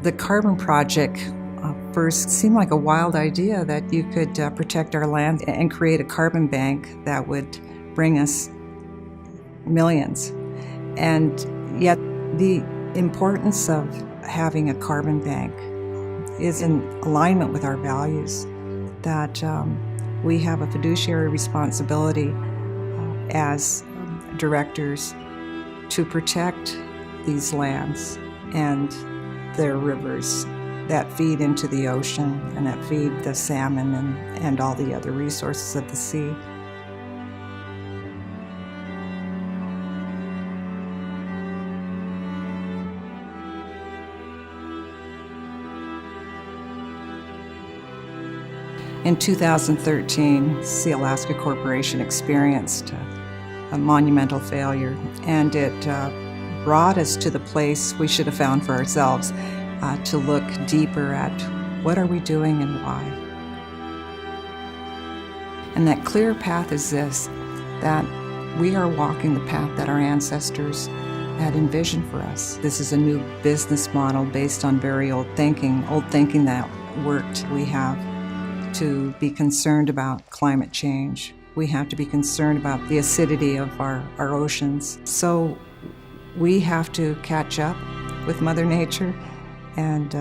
The carbon project first seemed like a wild idea that you could protect our land and create a carbon bank that would bring us millions. And yet the importance of having a carbon bank is in alignment with our values, that we have a fiduciary responsibility as directors to protect these lands and their rivers that feed into the ocean and that feed the salmon and all the other resources of the sea. In 2013, Sealaska Corporation experienced a monumental failure, and it brought us to the place we should have found for ourselves, to look deeper at what are we doing and why. And that clear path is this, that we are walking the path that our ancestors had envisioned for us. This is a new business model based on very old thinking that worked. We have to be concerned about climate change. We have to be concerned about the acidity of our oceans. So we have to catch up with Mother Nature and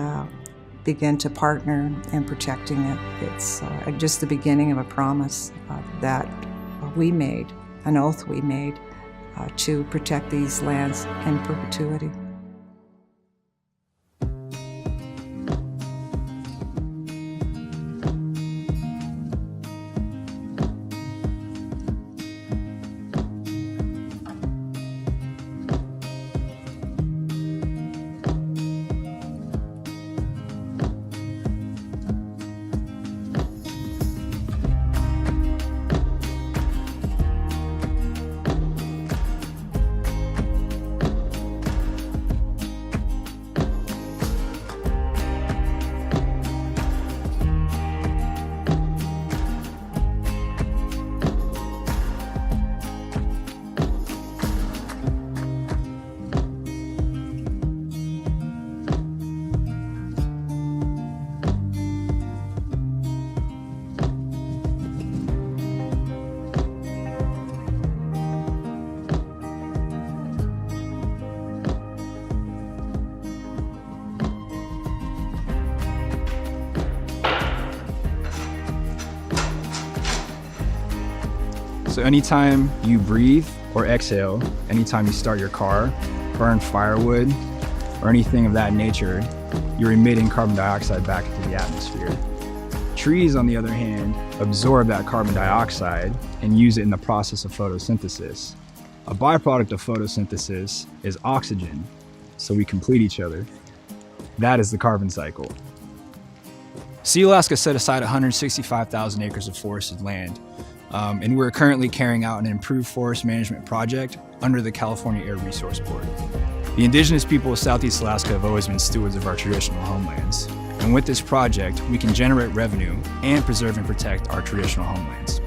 begin to partner in protecting it. It's just the beginning of a promise that we made, an oath we made to protect these lands in perpetuity. So anytime you breathe or exhale, anytime you start your car, burn firewood, or anything of that nature, you're emitting carbon dioxide back into the atmosphere. Trees, on the other hand, absorb that carbon dioxide and use it in the process of photosynthesis. A byproduct of photosynthesis is oxygen, so we complete each other. That is the carbon cycle. Sealaska set aside 165,000 acres of forested land, and we're currently carrying out an improved forest management project under the California Air Resource Board. The indigenous people of Southeast Alaska have always been stewards of our traditional homelands. And with this project, we can generate revenue and preserve and protect our traditional homelands.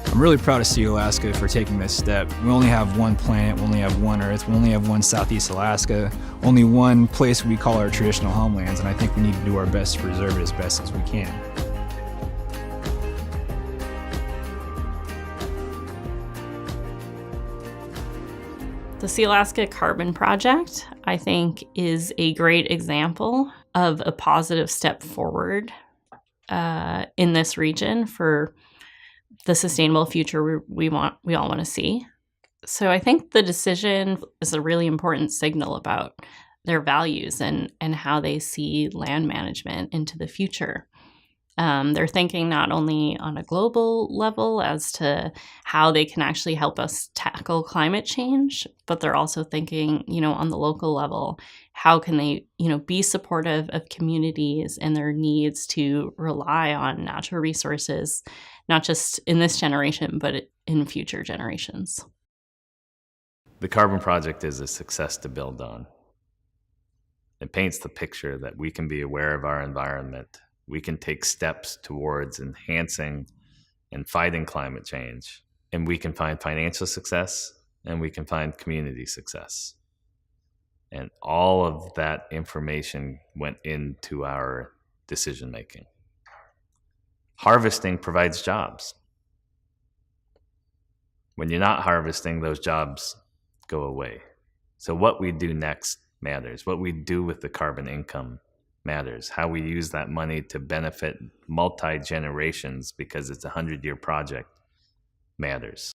I'm really proud of Sealaska for taking this step. We only have one planet, we only have one Earth, we only have one Southeast Alaska, only one place we call our traditional homelands, and I think we need to do our best to preserve it as best as we can. The Sealaska Carbon Project, I think, is a great example of a positive step forward in this region for the sustainable future we all want to see. So I think the decision is a really important signal about their values and how they see land management into the future. They're thinking not only on a global level as to how they can actually help us tackle climate change, but they're also thinking, on the local level, how can they, be supportive of communities and their needs to rely on natural resources, not just in this generation, but in future generations. The Carbon Project is a success to build on. It paints the picture that we can be aware of our environment. We can take steps towards enhancing and fighting climate change, and we can find financial success, and we can find community success. And all of that information went into our decision making. Harvesting provides jobs. When you're not harvesting, those jobs go away. So what we do next matters. What we do with the carbon income matters. How we use that money to benefit multi-generations, because it's a 100-year project, matters.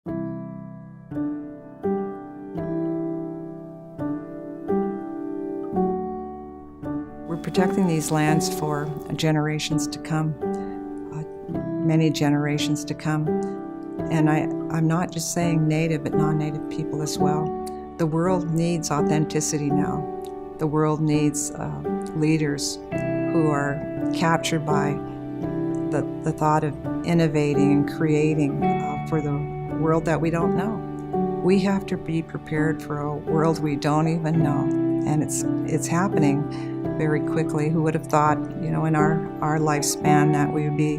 We're protecting these lands for generations to come, many generations to come. And I'm not just saying Native, but non-Native people as well. The world needs authenticity now. The world needs leaders who are captured by the thought of innovating and creating for the world that we don't know. We have to be prepared for a world we don't even know. And it's happening very quickly. Who would have thought, in our lifespan, that we would be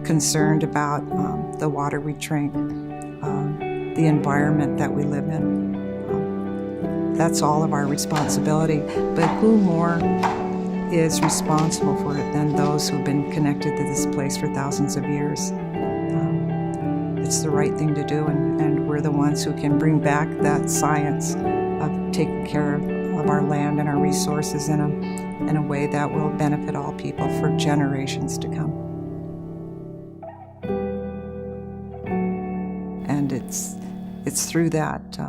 concerned about the water we drink, the environment that we live in. That's all of our responsibility. But who more is responsible for it than those who've been connected to this place for thousands of years? It's the right thing to do, and we're the ones who can bring back that science of taking care of our land and our resources in a way that will benefit all people for generations to come. And it's through that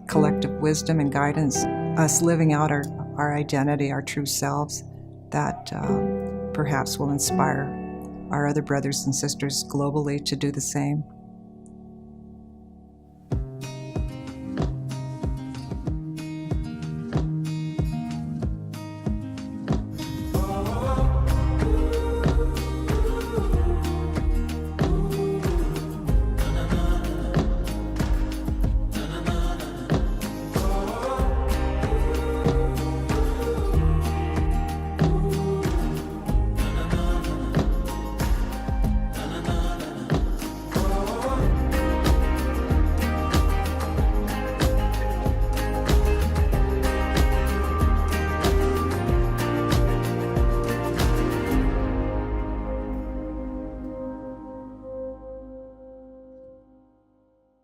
collective wisdom and guidance, us living out our identity, our true selves, that perhaps will inspire our other brothers and sisters globally to do the same.